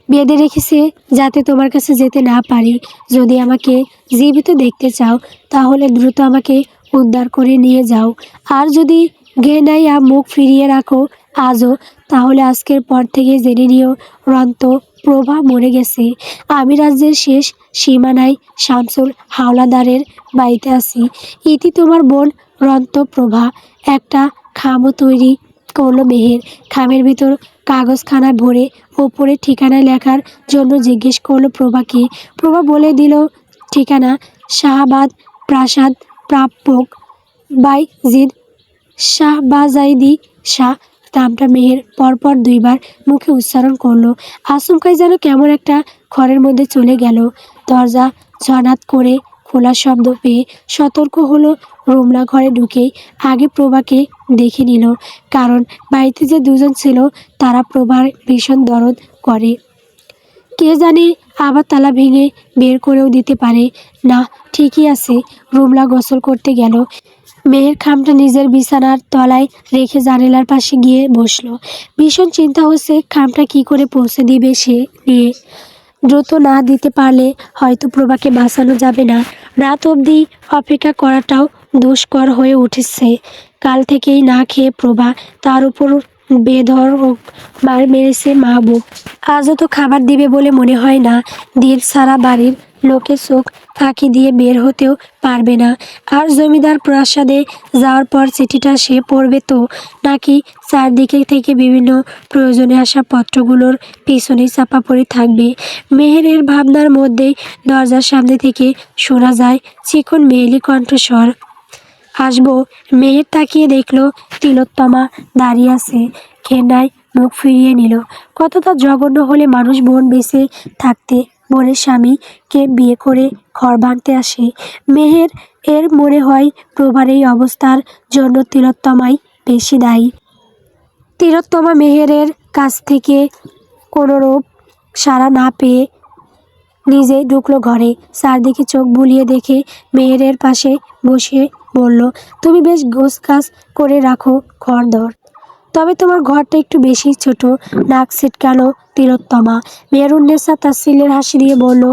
বেঁধে রেখেছে যাতে তোমার কাছে যেতে না পারি। যদি আমাকে জীবিত দেখতে চাও তাহলে দ্রুত আমাকে উদ্ধার করে নিয়ে যাও, আর যদি ঘেনাইয়া মুখ ফিরিয়ে রাখো আজও, তাহলে আজকের পর থেকে জেনে নিও রন্ত প্রভা মরে গেছে। আমি রাজ্যের শেষ সীমানায় শামসুল হাওলাদারের বাড়িতে আছি। ইতি তোমার বোন রন্ত প্রভা। একটা খামও তৈরি করলো মেহের। খামের ভিতর কাগজখানা ভরে ওপরে ঠিকানা লেখার জন্য জিজ্ঞেস করলো প্রভাকে। প্রভা বলে দিল ঠিকানা, শাহাবাদ প্রাসাদ, প্রাপক বাইজিদ শাহবাজাইদি শাহ। নামটা মেহের পরপর দুইবার মুখে উচ্চারণ করলো। আচমকাই যেন কেমন একটা ঘরের মধ্যে চলে গেল। দরজা ঝনাত করে খোলার শব্দ পেয়ে সতর্ক হলো। রুমলা ঘরে ঢুকেই আগে প্রভাকে দেখে নিল, কারণ বাড়িতে যে দুজন ছিল তারা প্রভার ভীষণ দরদ করে। কে জানে আবার তালা ভেঙে বের করেও দিতে পারে। না, ঠিকই আছে। রুমলা গোসল করতে গেল। মেয়ের খামটা নিজের বিছানার তলায় রেখে জানালার পাশে গিয়ে বসলো। ভীষণ চিন্তা হচ্ছে খামটা কি করে পৌঁছে দিবে সে নিয়ে। দ্রুত না দিতে পারলে হয়তো প্রভাকে বাঁচানো যাবে না। রাত অবধি অপেক্ষা করাটাও দুষ্কর হয়ে উঠেছে। কাল থেকেই না খেয়ে প্রভা, তার উপর বেধড়ক মার মেরেছে মাহবুব। আজও তো খাবার দিবে বলে মনে হয় না। দীপ সারা বাড়ির লোকে চোখ ফাঁকি দিয়ে বের হতেও পারবে না। আর জমিদার প্রাসাদে যাওয়ার পর চিঠিটা সে পড়বে তো, নাকি চারদিকে থেকে বিভিন্ন প্রয়োজনে আসা পত্রগুলোর পিছনেই চাপা পড়ে থাকবে। মেহেরের ভাবনার মধ্যেই দরজার সামনে থেকে শোনা যায় চিকন মেয়েলি কণ্ঠস্বর, আসবো। মেহের তাকিয়ে দেখলো তিলোত্তমা দাঁড়িয়ে আছে। ঘেন্নায় মুখ ফিরিয়ে নিল। কতটা জঘন্য হলে মানুষ বোন বেঁচে থাকতে বোনের স্বামীকে বিয়ে করে ঘর ভাঙতে আসে। মেহের এর মনে হয় প্রভার এই অবস্থার জন্য তিলোত্তমাই বেশি দায়ী। তিলোত্তমা মেহেরের কাছ থেকে কোনোরূপ সাড়া না পেয়ে নিজে ঢুকলো ঘরে। চারদিকে চোখ বুলিয়ে দেখে মেহেরের পাশে বসে বলল, তুমি বেশ গোছগাছ করে রাখো ঘরদর, তবে তোমার ঘরটা একটু বেশি ছোট। নাক ছিটকালো তিলোত্তমা। মেহেরুন্নেছা তাচ্ছিল্যের হাসি দিয়ে বলল,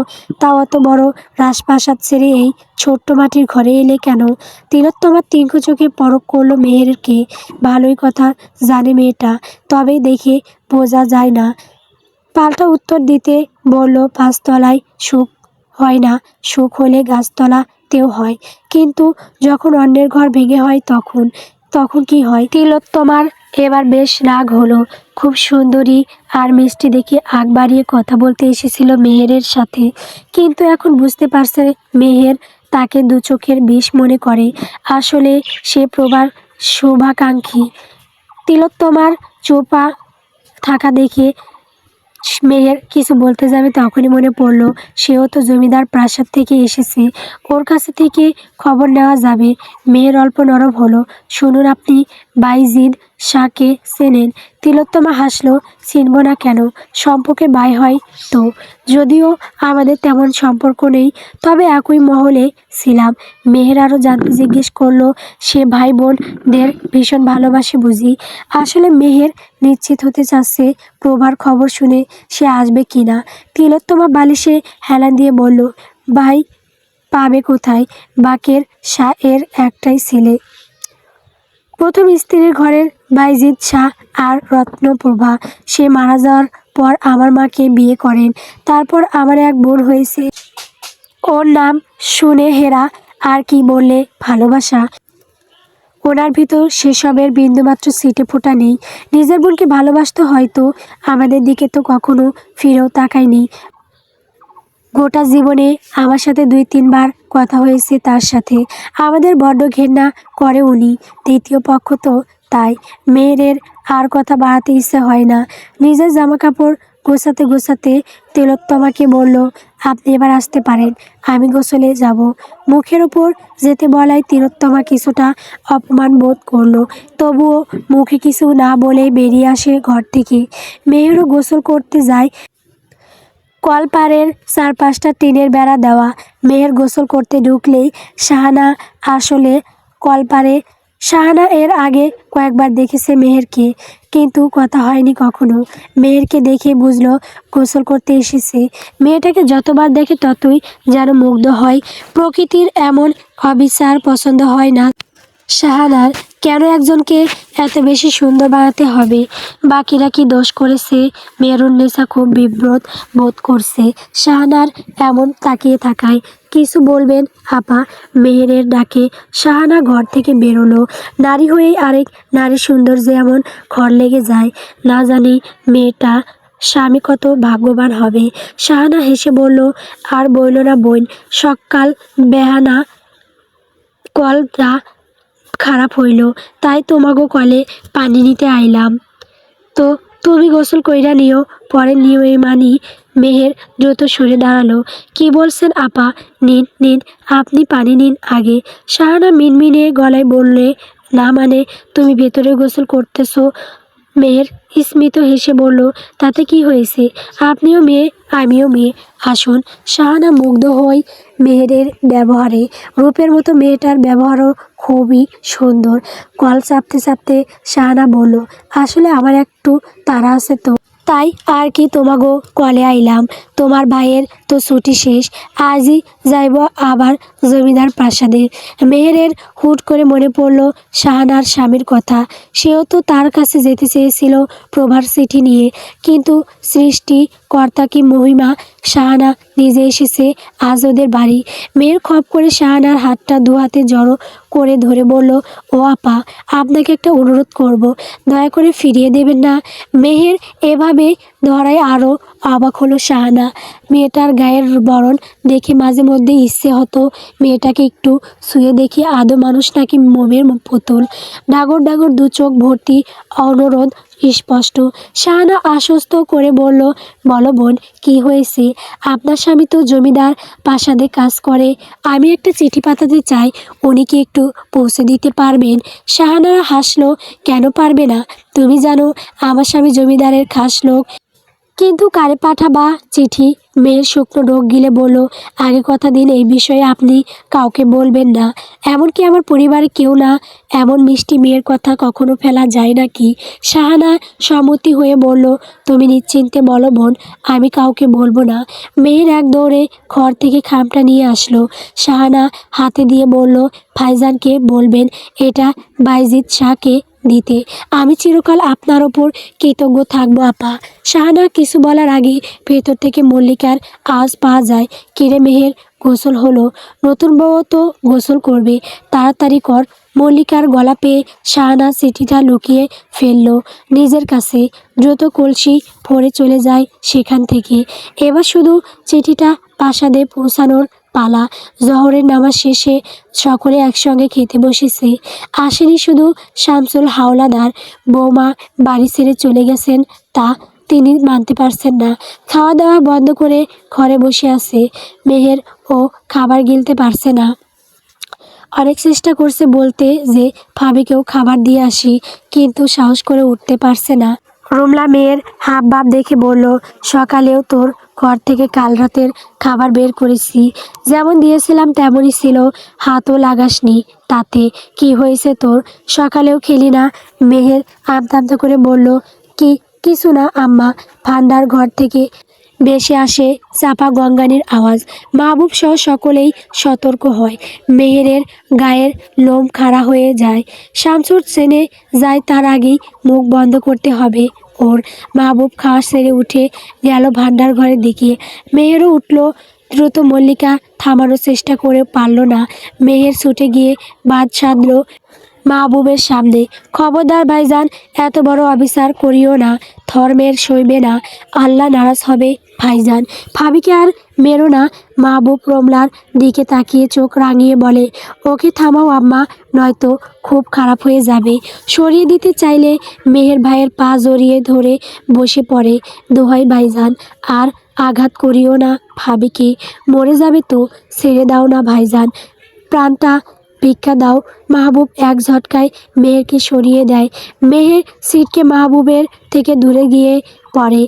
তাও অত বড় রাজপ্রাসাদ ছেড়ে এই ছোট্ট মাটির ঘরে এলে কেন? তিলোত্তমা তীক্ষ্ণ চোখে পরখ করলো মেহেরকে। ভালোই কথা জানে মেয়েটা, তবে দেখে বোঝা যায় না। পাল্টা উত্তর দিতে বলল, পাঁচতলায় সুখ হয় না, সুখ হলে গাছতলাতেও হয়, কিন্তু যখন অন্যের ঘর ভেঙে হয় তখন তখন কি হয়? তিলোত্তমার এবার বেশ রাগ হলো। খুব সুন্দরী আর মিষ্টি দেখে আগ বাড়িয়ে কথা বলতে এসেছিল মেহেরের সাথে, কিন্তু এখন বুঝতে পারছে মেহের তাকে দু চোখের বিষ মনে করে। আসলে সে প্রভার শুভাকাঙ্ক্ষী। তিলোত্তমার চোপা থাকা দেখে মেহের কিছু বলতে যাবে তখনই মনে পড়ল সেও তো জমিদার প্রাসাদ থেকে এসেছে, ওর কাছে থেকে খবর নেওয়া যাবে। মেয়ের অল্প নরম হলো। শুনুন, আপনি বাইজিদ শাহকে চেনেন? তিলোত্তমা হাসলো, চিনব না কেন, সম্পর্কে বাই হয় তো। যদিও আমাদের তেমন সম্পর্ক নেই, তবে একই মহলে ছিলাম। মেহের আরও জানতে জিজ্ঞেস করলো, সে ভাই বোনদের ভীষণ ভালোবাসে বুঝি? আসলে মেহের নিশ্চিত হতে চাচ্ছে প্রভার খবর শুনে সে আসবে কিনা। তিলোত্তমা বালিশে হেলান দিয়ে বলল, ভাই পাবে কোথায়? বাকের শাহ এর একটাই ছেলে, প্রথম স্ত্রীর ঘরের বাইজিদ শাহ আর রত্নপ্রভা। সে মারা যাওয়ার পর আমার মাকে বিয়ে করেন। তারপর আমার এক বোন হয়েছে, ওর নাম শুনে হেরা। আর কি বললে ভালোবাসা? ওনার ভিতর সেসবের বিন্দুমাত্র ছিটে ফোঁটা নেই। নিজের বোনকে ভালোবাসতে হয়তো, আমাদের দিকে তো কখনো ফিরেও তাকায়নি। গোটা জীবনে আমার সাথে 2-3 বার কথা হয়েছে তার সাথে। আমাদের বড্ড ঘেন্না করে উনি, দ্বিতীয় পক্ষ তো তাই। মেয়ের আর কথা বাড়াতে ইচ্ছে হয় না। নিজের জামা কাপড় গোছাতে গোছাতে তিলোত্তমাকে বলল, আপনি এবার আসতে পারেন, আমি গোসলে যাব। মুখের ওপর যেতে বলায় তিলোত্তমা কিছুটা অপমান বোধ করলো, তবুও মুখে কিছু না বলে বেরিয়ে আসে ঘর থেকে। মেহেরও গোসল করতে যায়। কলপাড়ের চারপাশটা টিনের বেড়া দেওয়া। মেহের গোসল করতে ঢুকলেই শাহানা আসলে কলপাড়ে। শাহানা এর আগে কয়েকবার দেখেছে মেহেরকে, কিন্তু কথা হয়নি কখনো। মেহেরকে দেখে বুঝলো গোসল করতে এসেছে। মেয়েটাকে যতবার দেখে ততই যেন মুগ্ধ হয়। প্রকৃতির এমন অবিচার পছন্দ হয় না শাহানার। কেন একজনকে এত বেশি সুন্দর বানাতে হবে? বাকিরা কি দোষ করেছে? মেহেরুন্নেছা খুব বিব্রত বোধ করছে শাহানার এমন তাকিয়ে থাকায়। কিছু বলবেন আপা? মেহেরের ডাকে শাহানা ঘর থেকে বেরোলো। নারী হয়েই আরেক নারীর সৌন্দর্যে এমন ঘর লেগে যায়। না জানি মেয়েটা স্বামী কত ভাগ্যবান হবে। শাহানা হেসে বলল, আর বইল না বোন, সকাল বেহানা কলটা খারাপ হইল, তাই তোমাগো কলে পানি নিতে আইলাম। তো তুমি গোসল কইরা নিও, পরে নিও এই মানি। মেহের দ্রুত সরে দাঁড়ালো। কি বলছেন আপা? নিন নিন, আপনি পানি নিন আগে। শাহানা মিনমিনে গলায় বললে, না মানে তুমি ভেতরে গোসল করতেছো। মেহের স্মিত হেসে বলল, তাতে কি হয়েছে? আপনিও মেয়ে, আমিও মেয়ে, আসুন। শাহানা মুগ্ধ হই মেহেরের ব্যবহারে। রূপের মতো মেয়েটার ব্যবহারও খুবই সুন্দর। কল চাপতে চাপতে শাহানা বলল, আসলে আমার একটু তাড়া আছে তো, তাই আর কি তোমাগো কলে আইলাম। তোমার ভাইয়ের তো ছুটি শেষ, আজই যাইব আবার জমিদার প্রাসাদে। মেহেরের হুট করে মনে পড়ল শাহানার স্বামীর কথা। সেও তো তার কাছে যেতে চেয়েছিল প্রভার চিঠি নিয়ে, কিন্তু সৃষ্টিকর্তা কি মহিমা, শাহানা নিজে এসেছে আজ ওদের বাড়ি। মেয়ের খপ করে শাহানার হাতটা দু হাতে জড়ো করে ধরে বলল, ও আপা, আপনাকে একটা অনুরোধ করব, দয়া করে ফিরিয়ে দেবেন না। মেহের এভাবে ধরায় আরও অবাক হলো শাহানা। মেয়েটার গায়ের বরণ দেখে মাঝে মধ্যে ইচ্ছে হতো মেয়েটাকে একটু ছুঁয়ে দেখি আদৌ মানুষ নাকি মোমের পুতুল। ডাগর ডাগর দু চোখ ভর্তি অনুরোধ স্পষ্ট। শাহানা আশ্বস্ত করে বলল, বলো বোন, কি হয়েছে? আপনার স্বামী তো জমিদার প্রাসাদে কাজ করে, আমি একটা চিঠি পাঠাতে চাই, উনি কি একটু পৌঁছে দিতে পারবেন? শাহানা হাসলো, কেন পারবে না? তুমি জানো আমার স্বামী জমিদারের খাস লোক, কিন্তু কারে পাঠাবা চিঠি? মেয়ের শুকনো ঢোক গিলে বলল, আগে কথা দিন এই বিষয়ে আপনি কাউকে বলবেন না, এমনকি আমার পরিবারে কেউ না। এমন মিষ্টি মেয়ের কথা কখনো ফেলা যায় নাকি? শাহানা সম্মতি হয়ে বলল, তুমি নিশ্চিন্তে বলো বোন, আমি কাউকে বলবো না। মেয়ের এক দৌড়ে ঘর থেকে খামটা নিয়ে আসলো। শাহানা হাতে দিয়ে বলল, ভাইজানকে বলবেন এটা বাইজিদ শাহকে দিতে, আমি চিরকাল আপনার ওপর কৃতজ্ঞ থাকবো আপা। শাহানা কিছু বলার আগে ভেতর থেকে মল্লিকার আওয়াজ পাওয়া যায়, কিরে মেহের, গোসল হলো? নতুন বউ তো গোসল করবে, তাড়াতাড়ি কর। মল্লিকার গলা পেয়ে শাহানা চিঠিটা লুকিয়ে ফেললো নিজের কাছে। দ্রুত কলসি ভরে চলে যায় সেখান থেকে। এবার শুধু চিঠিটা প্রাসাদে পৌঁছানোর পালা। জহরের নামাজ শেষে সকলে একসঙ্গে খেতে বসেছে। আসেনি শুধু শামসুল হাওলাদার। বৌমা বাড়ি ছেড়ে চলে গেছেন তা তিনি মানতে পারছেন না। খাওয়া দাওয়া বন্ধ করে ঘরে বসে আছে। মেহের ও খাবার গিলতে পারছে না। অনেক চেষ্টা করছে বলতে যে ভাবিকেও খাবার দিয়ে আসি, কিন্তু সাহস করে উঠতে পারছে না। রুমলা মেয়ের হাব ভাব দেখে বলল, সকালেও তোর ঘর থেকে কাল রাতের খাবার বের করেছি, যেমন দিয়েছিলাম তেমনই ছিল, হাতও লাগাসনি, তাতে কি হয়েছে তোর? সকালেও খেলি না? মেহের আমতা আমতা করে বলল, কিছু না আম্মা। ভান্ডার ঘর থেকে ভেসে আসে চাপা গঙ্গানির আওয়াজ। মাহবুব সহ সকলেই সতর্ক হয়। মেহেরের গায়ের লোম খাড়া হয়ে যায়। শামসুর চেনে যায় তার আগেই মুখ বন্ধ করতে হবে ওর। মাহবুব খাওয়া সেরে উঠে গেল ভান্ডার ঘরের দিকে। মেহেরও উঠল দ্রুত। মল্লিকা থামানোর চেষ্টা করে পারল না। মেহের ছুটে গিয়ে বাদ সাধল মাহবুবের সামনে। খবরদার ভাইজান, এত বড় অবিচার করিও না, ধর্মের সইবে না, আল্লাহ নারাজ হবে ভাইজান। ভাবিকে আর মেরো না। মাহবুব রমলার দিকে তাকিয়ে চোখ রাঙিয়ে বলে, ওকে থামাও আম্মা, নয়তো খুব খারাপ হয়ে যাবে। সরিয়ে দিতে চাইলে মেহের ভাইয়ের পা জড়িয়ে ধরে বসে পড়ে। দোহাই ভাইজান, আর আঘাত করিও না ভাবিকে, মরে যাবে তো, ছেড়ে দাও না ভাইজান, প্রাণটা ভিক্ষা দাও। মাহবুব এক ঝটকায় মেহেরকে সরিয়ে দেয়। মেহের সিটকে মাহবুবের থেকে দূরে গিয়ে পড়ে।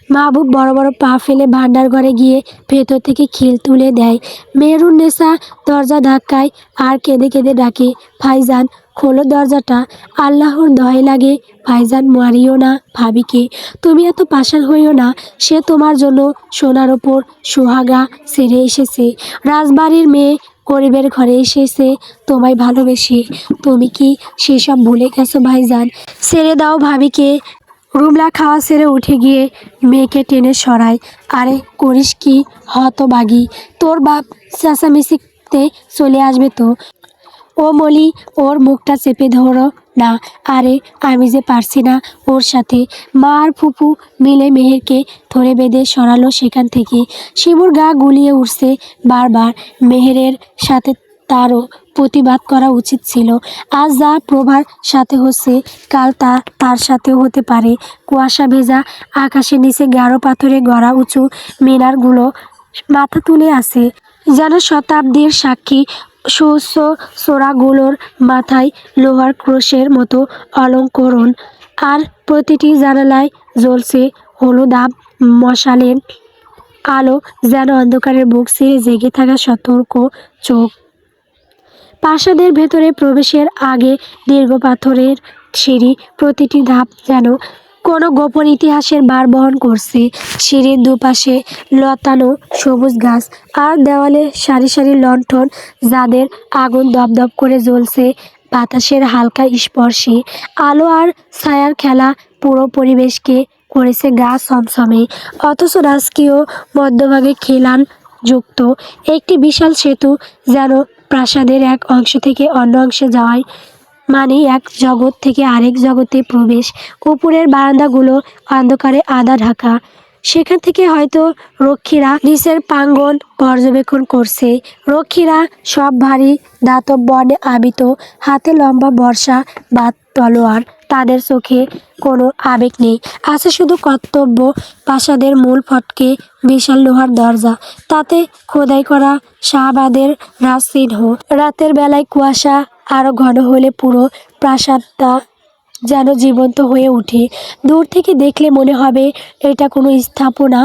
মাহবুব বড় বড় পা ফেলে ভান্ডার ঘরে গিয়ে ভেতর থেকে খিল তুলে দেয়। মেহেরুন্নেসা দরজা ধাক্কায় আর কেঁদে কেঁদে ডাকে, ভাইজান খোলো দরজাটা, আল্লাহর দয় লাগে ভাইজান, মারিও না ভাবিকে, তুমি এত পাষাণ হইও না, সে তোমার জন্য সোনার ওপর সোহাগা ছেড়ে এসেছে, রাজবাড়ির মেয়ে, গরিবের ঘরে এসেছে তোমায় ভালোবেসে। তুমি কি সেসব ভুলে গেছো ভাইজান? ছেড়ে দাও ভাবিকে। রুমলা খাওয়া ছেড়ে উঠে গিয়ে মেয়েকে টেনে সরায়। আরে করিস কি হতবাগি, তোর বাপ চেঁচামেচিতে চলে আসবে তো। ও মলি, ওর মুখটা চেপে ধরো না। আরে আমি যে পারছি না ওর সাথে। মা আর ফুপু মিলে মেহেরকে ধরে বেঁধে সরালো সেখান থেকে। শিমুর গা গুলিয়ে উঠছে বারবার। মেহেরের সাথে তারও প্রতিবাদ করা উচিত ছিল। আজ যা প্রভার সাথে হচ্ছে, কাল তা তার সাথেও হতে পারে। কুয়াশা ভেজা আকাশের নিচে গাঢ় পাথরে গড়া উঁচু মিনারগুলো মাথা তুলে আছে, যেন শতাব্দীর সাক্ষী। সুউচ্চ চূড়াগুলোর মাথায় লোহার ক্রোশের মতো অলঙ্করণ, আর প্রতিটি জানালায় জ্বলছে হলুদ আব মশালের আলো, যেন অন্ধকারের বুক ছিঁড়ে জেগে থাকা সতর্ক চোখ। প্রাসাদের ভেতরে প্রবেশের আগে দীর্ঘ পাথরের সিঁড়ি, প্রতিটি ধাপ যেন কোনো গোপন ইতিহাসের ভার বহন করছে। সিঁড়ির দুপাশে লতানো সবুজ গাছ, আর দেওয়ালে সারি সারি লণ্ঠন, যাদের আগুন দপদপ করে জ্বলছে বাতাসের হালকা স্পর্শে। আলো আর ছায়ার খেলা পুরো পরিবেশকে করেছে গা ছমছমে। অথচ রাজকীয় মধ্যভাগে খিলান যুক্ত একটি বিশাল সেতু, যেন প্রাসাদের এক অংশ থেকে অন্য অংশে যাওয়াই মানে এক জগৎ থেকে আরেক জগতে প্রবেশ। উপরের বারান্দাগুলো অন্ধকারে আধা ঢাকা, সেখান থেকে হয়তো রক্ষীরা নিচের প্রাঙ্গণ পর্যবেক্ষণ করছে। রক্ষীরা সব ভারী দাতব বর্ণে আবিত, হাতে লম্বা বর্ষা বা তলোয়ার। তাদের চোখে কোনো আবেগ নেই, আছে শুধু কর্তব্য। প্রাসাদের মূল ফটকে বিশাল লোহার দরজা, তাতে খোদাই করা শাহবাদের রাজচিহ্ন। রাতের বেলায় কুয়াশা আরো ঘন হলে পুরো প্রাসাদটা যেন জীবন্ত হয়ে ওঠে। দূর থেকে দেখলে মনে হবে এটা কোনো স্থাপনা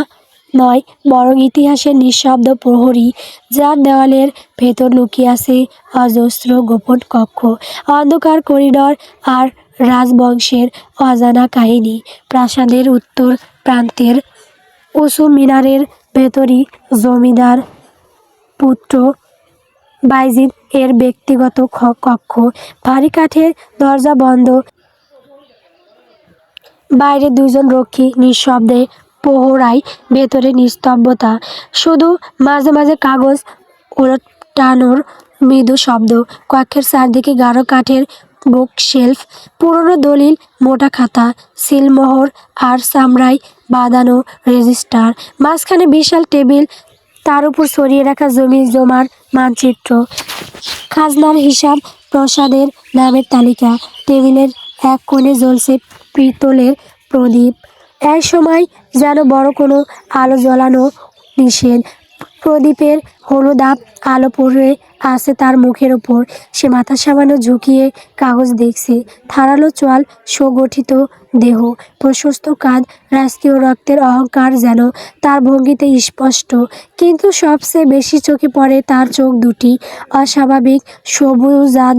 নয়, বরং ইতিহাসের নিঃশব্দ প্রহরী, যার দেওয়ালের ভেতর লুকিয়ে আছে অজস্র গোপন কক্ষ, অন্ধকার করিডর আর রাজবংশের অজানা কাহিনী। প্রাসাদের উত্তর প্রান্তের উঁচু মিনারের ভেতরই জমিদার পুত্র বাইজিদ এর ব্যক্তিগত কক্ষ। ভারী কাঠের দরজা বন্ধ, বাইরে দুজন রক্ষী নিঃশব্দে প্রহরায়, ভেতরে নিস্তব্ধতা, শুধু মাঝে মাঝে কাগজ উলটানোর মৃদু শব্দ। কক্ষের চারদিকে গাঢ় কাঠের বুক শেলফ, পুরনো দলিল, মোটা খাতা, সিলমোহর আর চামড়ায় বাঁধানো রেজিস্টার। মাঝখানে বিশাল টেবিল, তার উপর ছড়িয়ে রাখা জমি জমার মানচিত্র, খাজনার হিসাব, প্রসাদের নামের তালিকা। টেবিলের এক কোণে জ্বলছে পিতলের প্রদীপ, এক সময় যেন বড় কোনো আলো জ্বালানো নিষেধ। প্রদীপের হলুদাভ আলো পড়ে আছে তার মুখের ওপর। সে মাথা সামান্য ঝুঁকিয়ে কাগজ দেখছে। ধারালো চোয়াল, সুগঠিত দেহ, প্রশস্ত কাঁধ, রাজকীয় রক্তের অহংকার যেন তার ভঙ্গিতে স্পষ্ট। কিন্তু সবচেয়ে বেশি চোখে পড়ে তার চোখ দুটি, অস্বাভাবিক সবুজাভ।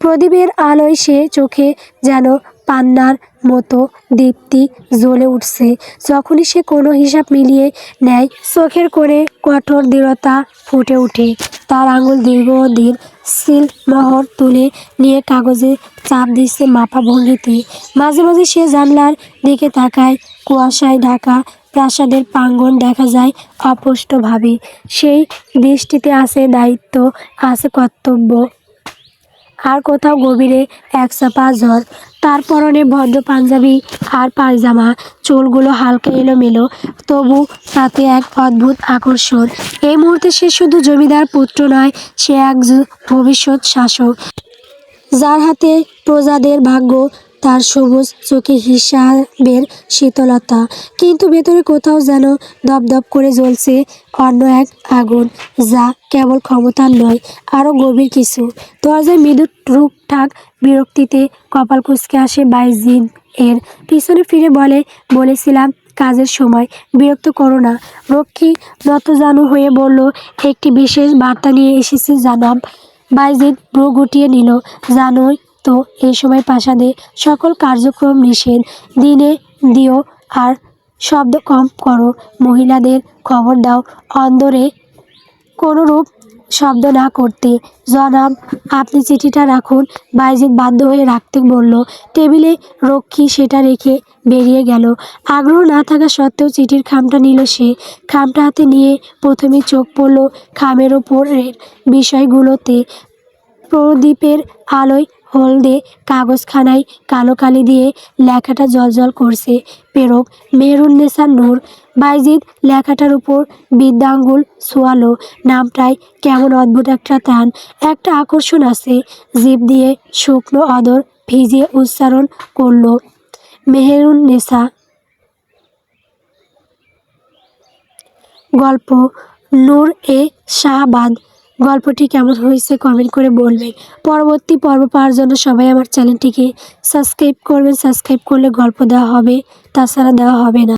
প্রদীপের আলোয় সে চোখে যেন পান্নার মতো দীপ্তি জ্বলে উঠছে। যখনই সে কোনো হিসাব মিলিয়ে নেয়, চোখের কোণে কঠোর দৃঢ়তা ফুটে ওঠে। তার আঙুল দীর্ঘদিন সিলমোহর তুলে নিয়ে কাগজে চাপ দিচ্ছে মাপা ভঙ্গিতে। মাঝে মাঝে সে জানলার দিকে তাকায়। কুয়াশায় ঢাকা প্রাসাদের প্রাঙ্গণ দেখা যায় অস্পষ্টভাবে। সেই দৃষ্টিতে আছে দায়িত্ব, আছে কর্তব্য, আর কোথাও গভীরে এক চাপা জ্বর। তার পরনে ভদ্র পাঞ্জাবি আর পায়জামা, চুলগুলো হালকা এলোমেলো, তবু তাতে এক অদ্ভুত আকর্ষণ। এই মুহূর্তে সে শুধু জমিদার পুত্র নয়, সে এক ভবিষ্যৎ শাসক, যার হাতে প্রজাদের ভাগ্য, তার সবুজ চোখে হিসাবের শীতলতা। কিন্তু ভেতরে কোথাও যেন দপদপ করে জ্বলছে অন্য এক আগুন, যা কেবল ক্ষমতার নয়, আরও গভীর কিছু। দরজায় মৃদু টুকটাক বিরক্তিতে কপাল কুঁচকে আসে বাইজিদ এর। পিছনে ফিরে বলেছিলাম কাজের সময়, বিরক্ত করো না। রক্ষী নতজানু হয়ে বলল, একটি বিশেষ বার্তা নিয়ে এসেছে জানাব। বাইজিদ ভ্রু গুটিয়ে নিল। জানোই তো এই সময় প্রাসাদে সকল কার্যক্রম নিষেধ। দিনে দিও আর শব্দ কম করো। মহিলাদের খবর দাও অন্দরে কোনোরূপ শব্দ না করতে। জনাব, আপনি চিঠিটা রাখুন। বাইজিদ বাধ্য হয়ে রাখতে বলল। টেবিলে রক্ষী সেটা রেখে বেরিয়ে গেল। আগ্রহ না থাকা সত্ত্বেও চিঠির খামটা নিল সে। খামটা হাতে নিয়ে প্রথমে চোখ পড়ল খামের ওপরের বিষয়গুলোতে। প্রদীপের আলোয় হলদে কাগজখানায় কালো কালি দিয়ে লেখাটা জ্বলজ্বল করছে, প্রেরক মেহেরুন্নেছা নূর। বাইজিদ লেখাটার উপর বৃদ্ধাঙ্গুল ছোঁয়ালো। নামটায় কেমন অদ্ভুত একটা টান, একটা আকর্ষণ আছে। জিভ দিয়ে শুকনো অদর ভিজিয়ে উচ্চারণ করলো, মেহেরুন্নেছা। গল্প নূর এ শাহবাদ। গল্পটি কেমন হয়েছে কমেন্ট করে বলবেন। পরবর্তী পর্ব পাওয়ার জন্য সবাই আমার চ্যানেলটিকে সাবস্ক্রাইব করবেন। সাবস্ক্রাইব করলে গল্প দেওয়া হবে, তাছাড়া দেওয়া হবে না।